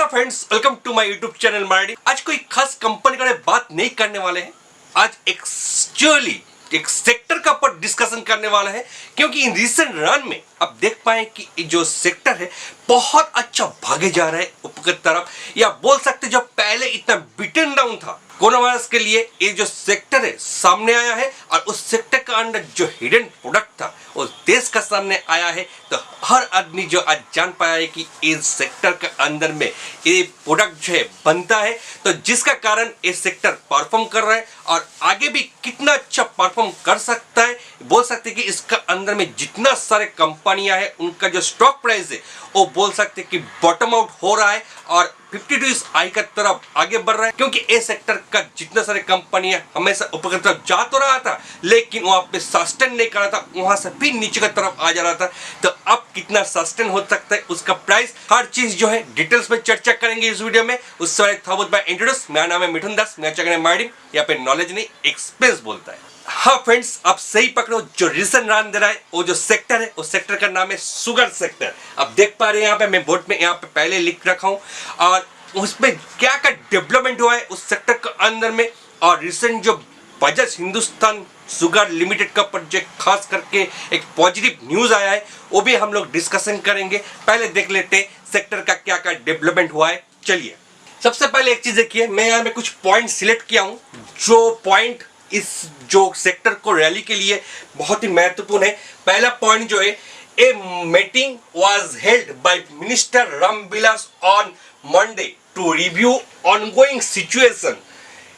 Friends, welcome to my YouTube channel Marathi. आज कोई खास कंपनी का बात नहीं करने वाले हैं। आज एक्चुअली एक सेक्टर का ऊपर डिस्कशन करने वाला है, क्योंकि इन रिसेंट रन में आप देख पाए कि जो सेक्टर है बहुत अच्छा भागे जा रहा है ऊपर की तरफ, या बोल सकते जो पहले इतना बिटन डाउन था कोरोना वायरस के लिए, ये जो सेक्टर है सामने आया है और उस सेक्टर का अंदर जो हिडन प्रोडक्ट था वो देश का सामने आया है। तो हर आदमी जो आज जान पाया है कि इस सेक्टर के अंदर में ये प्रोडक्ट जो है बनता है, तो जिसका कारण ये सेक्टर परफॉर्म कर रहा है और आगे भी कितना अच्छा परफॉर्म कर सकता है। बोल सकते कि इसका अंदर में जितना सारे कंपनियां हैं उनका जो स्टॉक प्राइस है वो बोल सकते कि बॉटम आउट हो रहा है और 52 इस आई का तरफ आगे बढ़ रहा है, क्योंकि ए सेक्टर का जितना सारे कंपनियां हमेशा ऊपर की तरफ जा तो रहा था लेकिन वहां पे सस्टेन नहीं कर रहा था, वहां से भी नीचे की तरफ आ जा रहा था। तो अब कितना सस्टेन हो सकता है, उसका प्राइस, हर चीज जो है डिटेल्स में चर्चा करेंगे इस वीडियो में। उससे पहले था बाय इंट्रोड्यूस, मेरा नाम है मिठुन दास, मेरा चैनल मार्डिन, यहाँ पे नॉलेज नहीं एक्सपीरियंस बोलता है। हाँ फ्रेंड्स, आप सही पकड़ो, जो रीजन रन दे रहा है वो जो सेक्टर है, उस सेक्टर का नाम है शुगर सेक्टर। आप देख पा रहे हैं यहाँ पे मैं बोर्ड में यहाँ पे पहले लिख रखा हूँ और उसमें क्या क्या डेवलपमेंट हुआ है उस सेक्टर के अंदर में, और रिसेंट जो बजाज हिंदुस्तान शुगर लिमिटेड का प्रोजेक्ट खास करके एक पॉजिटिव न्यूज आया है, वो भी हम लोग डिस्कशन करेंगे। पहले देख लेते हैं सेक्टर का क्या क्या डेवलपमेंट हुआ है। चलिए, सबसे पहले एक चीज देखिए, मैं यहाँ पे कुछ पॉइंट सिलेक्ट किया हूँ जो पॉइंट इस जो सेक्टर को रैली के लिए बहुत ही महत्वपूर्ण है। पहला पॉइंट जो है, a meeting was held by minister Ramvilas on Monday to review ongoing situation.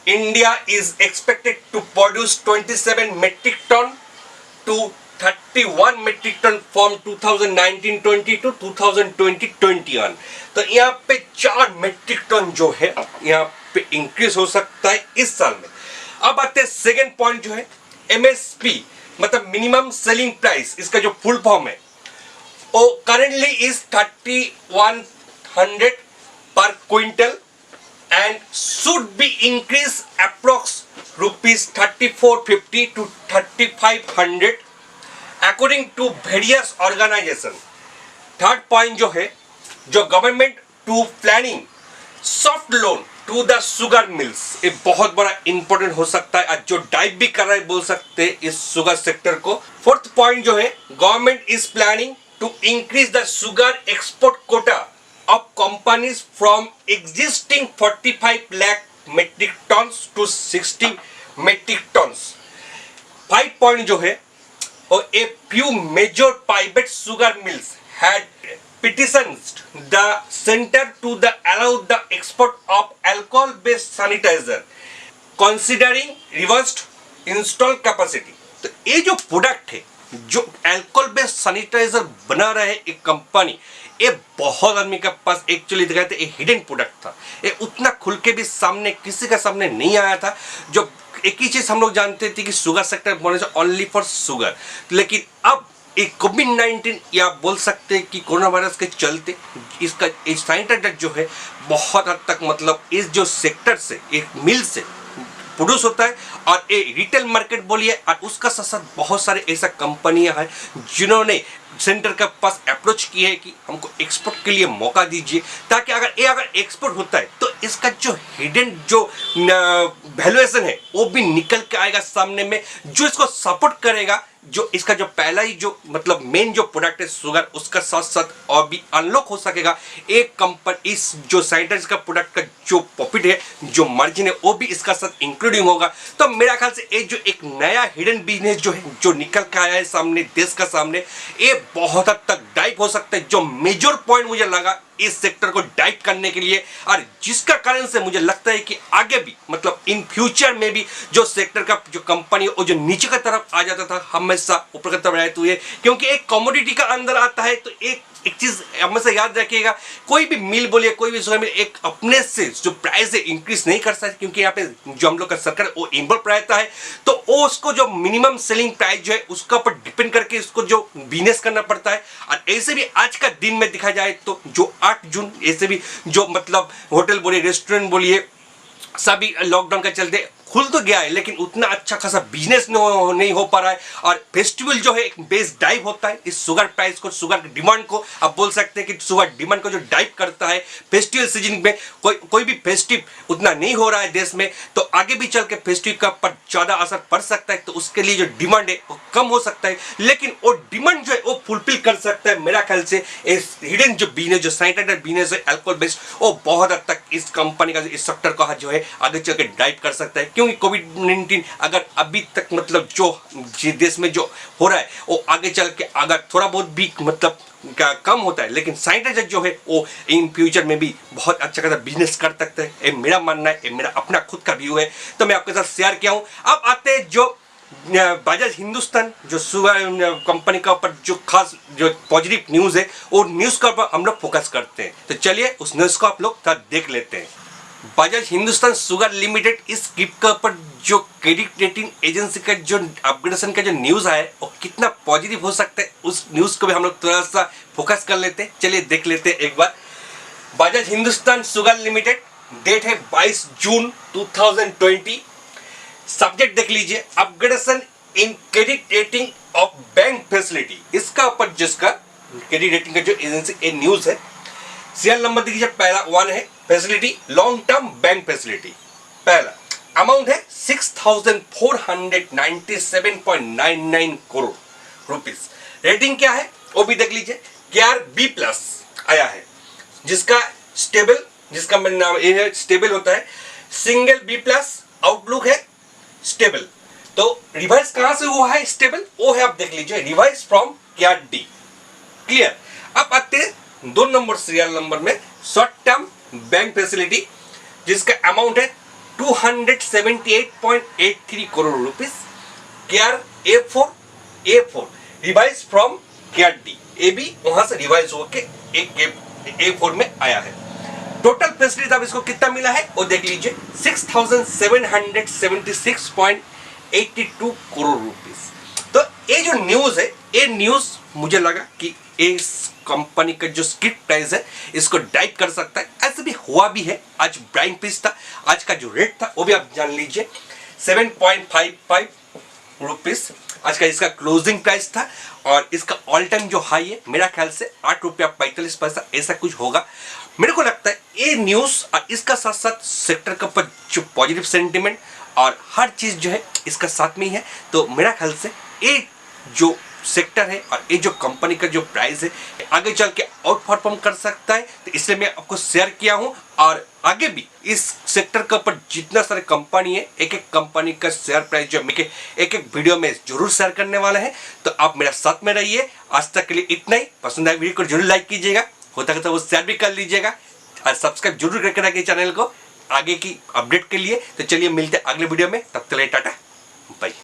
India is expected to produce 27 metric ton to 31 metric ton from 2019-20 to 2020-21। तो यहाँ पे 4 मेट्रिक टन जो है यहाँ पे इंक्रीज हो सकता है इस साल में। अब आते हैं सेकेंड पॉइंट जो है, MSP मतलब मिनिमम सेलिंग प्राइस, इसका जो फुल फॉर्म है वो करेंटली इज 3100 पर quintal and should be increased approx rupees 3450 to 3500 according to various organization। Third point जो है, जो government to planning soft loan to the sugar mills, ये बहुत बड़ा इंपॉर्टेंट हो सकता है और जो डाइव भी कर रहा है बोल सकते हैं इस शुगर सेक्टर को। फोर्थ पॉइंट जो है, government is planning to increase the sugar export quota of companies from existing 45 lakh metric tons to 60 metric tons। 5 point जो है, और a few major private sugar mills had petitioned the center to the allow the export of alcohol based sanitizer considering reversed install capacity। तो ये जो product है जो alcohol based sanitiser बना रहा है एक कंपनी, ये बहुत आदमी के पास एक्चुअली दिखाया था, ये हिडन प्रोडक्ट था, ये उतना खुल के भी सामने किसी का सामने नहीं आया था। जो एक ही चीज हम लोग जानते थे कि शुगर सेक्टर बोलने से ओनली फॉर शुगर, लेकिन अब एक कोविड-19 या बोल सकते हैं कि कोरोना वायरस के चलते इसका सैनिटाइजर जो है बहुत हद तक मतलब इस जो सेक्टर से एक मिल से प्रोड्यूस होता है और ये रिटेल मार्केट बोलिए, और उसका साथ साथ बहुत सारे ऐसा कंपनियां हैं जिन्होंने सेंटर के पास अप्रोच किया है कि हमको एक्सपोर्ट के लिए मौका दीजिए, ताकि अगर एक्सपोर्ट होता है तो इसका जो हिडन जो वैल्यूएशन है वो भी निकल के आएगा सामने में, जो इसको सपोर्ट करेगा। जो इसका जो पहला ही जो मतलब मेन जो प्रोडक्ट है शुगर, उसका साथ साथ और भी अनलॉक हो सकेगा। एक कंपनी इस जो सैनिटाइजर का प्रोडक्ट का जो प्रॉफिट है, जो मार्जिन है, वो भी इसका साथ इंक्लूडिंग होगा। तो मेरा ख्याल से ये जो एक नया हिडन बिजनेस जो है जो निकल के आया है सामने देश का सामने, ये बहुत हद तक डाइव हो सकता है। जो मेजर पॉइंट मुझे लगा इस सेक्टर को डाइव करने के लिए, और जिसका कारण से मुझे लगता है कि आगे भी मतलब इन फ्यूचर में भी जो सेक्टर का जो कंपनी वो जो नीचे की तरफ आ जाता था हमेशा ऊपर की तरफ रहते हुए, क्योंकि एक कमोडिटी का अंदर आता है तो एक चीज हमेशा याद रखिएगा, कोई भी मिल बोलिए कोई भी शुगर मिल एक अपने से जो प्राइस है इंक्रीज नहीं कर सकते, क्योंकि यहाँ पे जो हम लोग का सरकार वो इन्वॉल्व रहता है, तो वो उसको जो मिनिमम सेलिंग प्राइस जो है उसका ऊपर डिपेंड करके उसको जो बिजनेस करना पड़ता है। और ऐसे भी आज का दिन में दिखा जाए तो जो 8 जून ऐसे भी जो मतलब होटल बोलिए रेस्टोरेंट बोलिए सभी लॉकडाउन के चलते खुल तो गया है, लेकिन उतना अच्छा खासा बिजनेस नहीं हो पा रहा है। और फेस्टिवल जो है एक बेस डाइव होता है इस शुगर प्राइस को, शुगर डिमांड को। आप बोल सकते हैं कि शुगर डिमांड को जो डाइव करता है फेस्टिवल सीजन में, कोई भी फेस्टिव उतना नहीं हो रहा है देश में, तो आगे भी चल के फेस्टिव का पर ज़्यादा असर पड़ सकता है। तो उसके लिए जो डिमांड है वो कम हो सकता है, लेकिन वो डिमांड जो है वो फुलफिल कर सकता है मेरा ख्याल से इस हिडन जो बिजनेस, जो सैनिटाइजर बिजनेस है अल्कोहल बेस्ड, वो बहुत हद तक इस कंपनी का, इस सेक्टर का जो है आगे चल के ड्राइव कर सकता है। क्योंकि कोविड-19 अगर अभी तक मतलब जो देश में जो हो रहा है वो आगे चल के अगर थोड़ा बहुत भी मतलब कम होता है, लेकिन सैनिटाइजर जो है वो इन फ्यूचर में भी बहुत अच्छा खासा बिजनेस कर सकते हैं। ये मेरा मानना है, ये मेरा अपना खुद का व्यू है, तो मैं आपके साथ शेयर किया हूँ। अब आते हैं जो बजाज हिंदुस्तान जो शुगर कंपनी का ऊपर जो खास जो पॉजिटिव न्यूज़ है, वो न्यूज़ का ऊपर हम लोग फोकस करते हैं। तो चलिए उस न्यूज़ को आप लोग थोड़ा देख लेते हैं। बजाज हिंदुस्तान शुगर लिमिटेड इस गिफ्ट के ऊपर जो क्रेडिट रेटिंग एजेंसी का जो अपग्रेडेशन का जो न्यूज़ आया है वो कितना पॉजिटिव हो सकता है, उस न्यूज़ को भी हम लोग थोड़ा सा फोकस कर लेते हैं। चलिए देख लेते हैं एक बार। Bajaj Hindustan sugar limited, date है 22 जून 2020। सब्जेक्ट देख लीजिए, upgradation in credit rating of bank facility. इसका ऊपर जिसका क्रेडिट रेटिंग का जो एजेंसी ये न्यूज़ है, सीरियल नंबर देखिए, पहला 1 है facility long term bank facility. पहला अमाउंट है 6,497.99 करोड़ रुपीस। रेटिंग क्या है वो भी देख लीजिए, केआर B+ आया है, जिसका स्टेबल, जिसका नाम ये स्टेबल होता है, सिंगल B+ आउटलुक है स्टेबल। तो रिवाइज कहां से हुआ है स्टेबल, वो है आप देख लीजिए, revise from CARE D। Clear. अब आते हैं 2 नंबर सीरियल नंबर में, शॉर्ट टर्म बैंक फैसिलिटी, जिसका अमाउंट है 278.83 crore rupees. CARE A4 revise from CARE D। ए भी वहां से रिवाइज होकर एक A4 में आया है। टोटल फैसिलिटी अब इसको कितना मिला है वो देख लीजिए, 6,776.82 करोड़ रुपीस। तो ये जो न्यूज है, ये न्यूज मुझे लगा कि इस कंपनी का जो स्क्रिप्ट प्राइस है इसको डाइव कर सकता है। ऐसे भी हुआ भी है। आज प्राइम प्राइस था, आज का जो रेट था वो भी आप जान लीजिए, 7.55 रुपीस आज का इसका क्लोजिंग प्राइस था। और इसका ऑल टाइम जो हाई है मेरा ख्याल से 8 रुपया 45 पैसा ऐसा कुछ होगा। मेरे को लगता है ये न्यूज़ और इसका साथ साथ सेक्टर का जो पॉजिटिव सेंटिमेंट और हर चीज़ जो है इसका साथ में ही है। तो मेरा ख्याल से ये जो सेक्टर है और ये जो कंपनी का जो प्राइस है आगे चल के आउट परफॉर्म कर सकता है। तो इसलिए मैं आपको शेयर किया हूँ, और आगे भी इस सेक्टर के ऊपर जितना सारे कंपनी है, एक एक कंपनी का शेयर प्राइस जो एक एक वीडियो में जरूर शेयर करने वाला है। तो आप मेरा साथ में रहिए। आज तक के लिए इतना ही। पसंद आए वीडियो को जरूर लाइक कीजिएगा, होता है तो वो शेयर भी कर लीजिएगा, और सब्सक्राइब जरूर करके रखिए चैनल को आगे की अपडेट के लिए। तो चलिए मिलते हैं अगले वीडियो में, तब तक के लिए टाटा बाय।